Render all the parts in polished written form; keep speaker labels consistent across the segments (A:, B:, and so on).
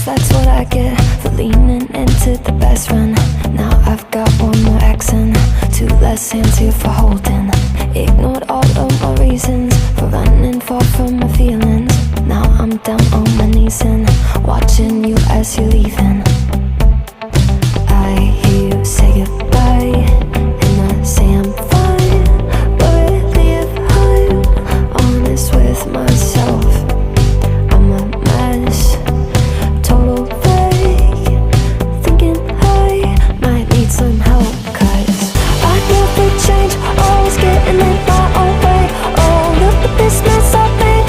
A: guess that's what I get for leaning into the best friend. Now I've got one more accent, two less hands here for holding. Ignored all of my reasons for running far from my feelings. Now I'm down on my knees and watching you as you're leaving. I hear you say goodbye and I say I'm fine, but really if I'm honest with myself, I'm a mess, total fake, thinking I might need some help. Cause I never change, always getting in my own way. Oh, look at this mess I made,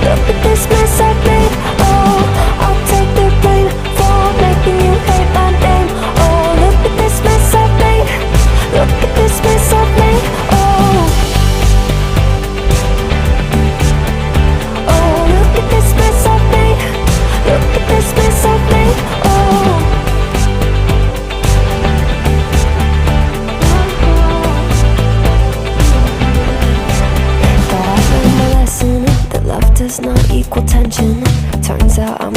A: look at this mess I made. Oh, I'll take the blame for making you hate my name. Oh, look at this mess I made, look at this mess I made. Oh, oh, look at this mess I made, look at this mess I made. Oh, thought I learned my lesson that love does not equal tension. Turns out I'm